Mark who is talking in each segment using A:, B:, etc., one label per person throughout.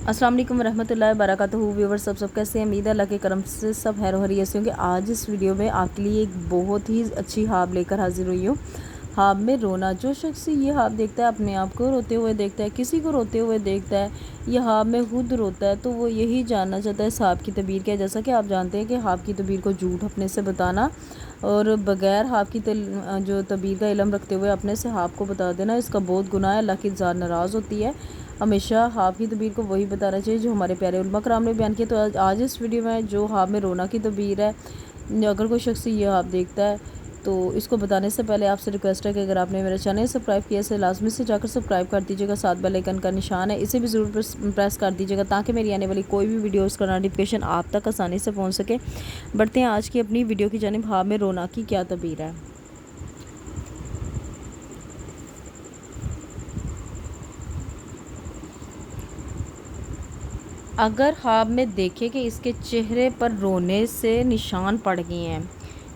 A: अस्सलाम वालेकुम रहमतुल्लाहि वबरकातुहू। व्यूअर्स सब कैसे हैं? उम्मीद है अल्लाह के करम से सब खैर खैरियत से होंगे। आज इस वीडियो में आपके लिए एक बहुत ही अच्छी ख्वाब लेकर हाजिर हुई हूँ। ख्वाब में रोना। जो शख्स ये ख्वाब देखता है, अपने आप को रोते हुए देखता है, किसी को रोते हुए देखता है, या ख्वाब में खुद रोता है, तो वो यही जानना चाहता है इस ख्वाब की तबीर क्या है। जैसा कि आप जानते हैं कि ख्वाब की तबीर को झूठ अपने से बताना और बग़ैर ख्वाब की जो तबीर का इल्म रखते हुए अपने से ख्वाब को बता देना, इसका बहुत गुनाह है। अल्लाह की ज़ात नाराज़ होती है। हमेशा ख्वाब की तबीर को वही बताना चाहिए जो हमारे प्यारे उलमा कराम ने बयान किया। तो आज इस वीडियो में जो ख्वाब में रोना की तबीर है, अगर कोई शख्स ये ख्वाब देखता है तो इसको बताने से पहले आपसे रिक्वेस्ट है कि अगर आपने मेरा चैनल सब्सक्राइब किया है लाजमी से जाकर सब्सक्राइब कर दीजिएगा। साथ बेल आइकन का निशान है, इसे भी ज़रूर प्रेस कर दीजिएगा ताकि मेरी आने वाली कोई भी वीडियो उसका नोटिफिकेशन आप तक आसानी से पहुंच सके। बढ़ते हैं आज की अपनी वीडियो की जानिब। ख्वाब में रोना की क्या तबीर है। अगर ख्वाब में देखे कि इसके चेहरे पर रोने से निशान पड़ गए हैं,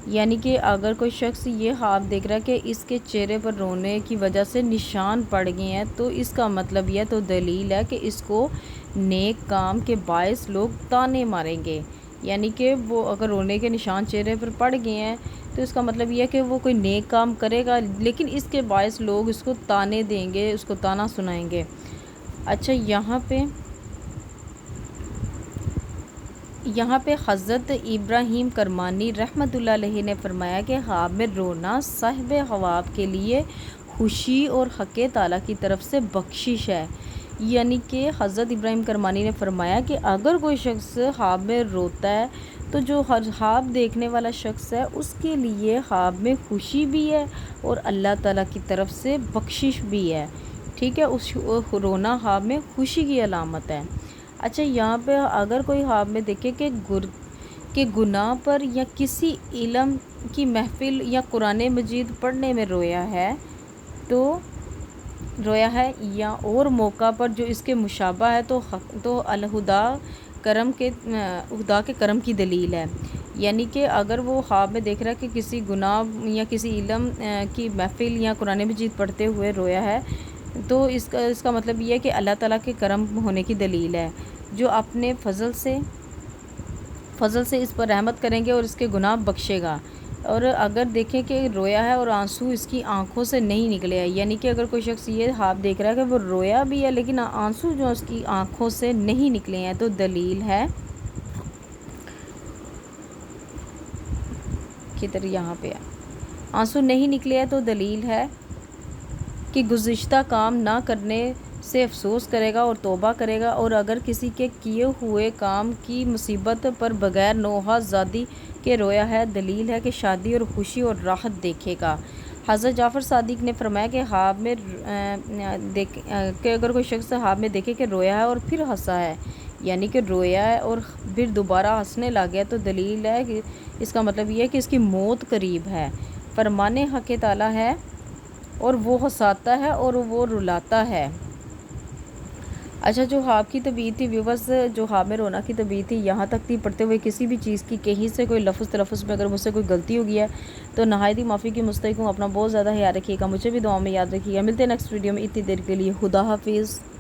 A: यानी कि अगर कोई शख्स ये ख्वाब देख रहा है कि इसके चेहरे पर रोने की वजह से निशान पड़ गए हैं, तो इसका मतलब यह तो दलील है कि इसको नेक काम के बायस लोग ताने मारेंगे। यानी कि वो अगर रोने के निशान चेहरे पर पड़ गए हैं तो इसका मतलब यह है कि वो कोई नेक काम करेगा, लेकिन इसके बायस लोग इसको ताने देंगे, उसको ताना सुनाएंगे। अच्छा, यहाँ पे हज़रत इब्राहीम करमानी रहमतुल्लाह अलैहि ने फरमाया कि ख्वाब में रोना साहिब ख्वाब के लिए खुशी और हक़ ताला की तरफ से बख्शिश है। यानी कि हज़रत इब्राहीम करमानी ने फरमाया कि अगर कोई शख्स ख्वाब में रोता है तो जो हर ख्वाब देखने वाला शख्स है उसके लिए ख्वाब में खुशी भी है और अल्लाह ताला की तरफ से बख्शिश भी है। ठीक है, उस रोना ख्वाब में खुशी की अलामत है। अच्छा, यहाँ पे अगर कोई ख्वाब में देखे कि गुनाह पर या किसी इल्म की महफिल या कुरान मजीद पढ़ने में रोया है या और मौका पर जो इसके मुशाबा है तो अलहुदा खुदा के करम की दलील है। यानी कि अगर वो ख्वाब में देख रहा है कि किसी गुनाह या किसी इल्म की महफिल या कुरान मजीद पढ़ते हुए रोया है, तो इसका मतलब ये है कि अल्लाह ताला के करम होने की दलील है, जो अपने फ़ज़ल से इस पर रहमत करेंगे और इसके गुनाह बख्शेगा। और अगर देखें कि रोया है और आंसू इसकी आंखों से नहीं निकले हैं, यानी कि अगर कोई शख्स ये ख्वाब देख रहा है कि वो रोया भी है लेकिन आंसू जो उसकी आंखों से नहीं निकले हैं, तो दलील है किधर, यहाँ पे आंसू नहीं निकले हैं तो दलील है कि गुज़िश्ता काम ना करने से अफसोस करेगा और तौबा करेगा। और अगर किसी के किए हुए काम की मुसीबत पर बग़ैर नोहा ज़ादी के रोया है, दलील है कि शादी और खुशी और राहत देखेगा। हज़रत जाफ़र सादिक ने फरमाया कि ख्वाब में अगर कोई शख्स ख्वाब में देखे कि रोया है और फिर हंसा है, यानी कि रोया है और फिर दोबारा हंसने लग गया, तो दलील है कि इसका मतलब ये है कि इसकी मौत करीब है। फरमाने हक़ ताला है और वो हंसाता है और वो रुलाता है। अच्छा, जो ख्वाब की तबीर थी व्यूवर्स, जो ख्वाब में रोना की तबीर थी, यहाँ तक थी पढ़ते हुए किसी भी चीज़ की कहीं से कोई लफ्ज़ तलफ़्फ़ुज़ में अगर मुझसे कोई गलती हो गई है तो नहायत ही माफ़ी की मुस्तहिक़ हूँ। अपना बहुत ज़्यादा ख्याल रखिएगा, मुझे भी दुआ में याद रखिएगा। मिलते हैं नेक्स्ट वीडियो में। इतनी देर के लिए खुदा हाफिज़।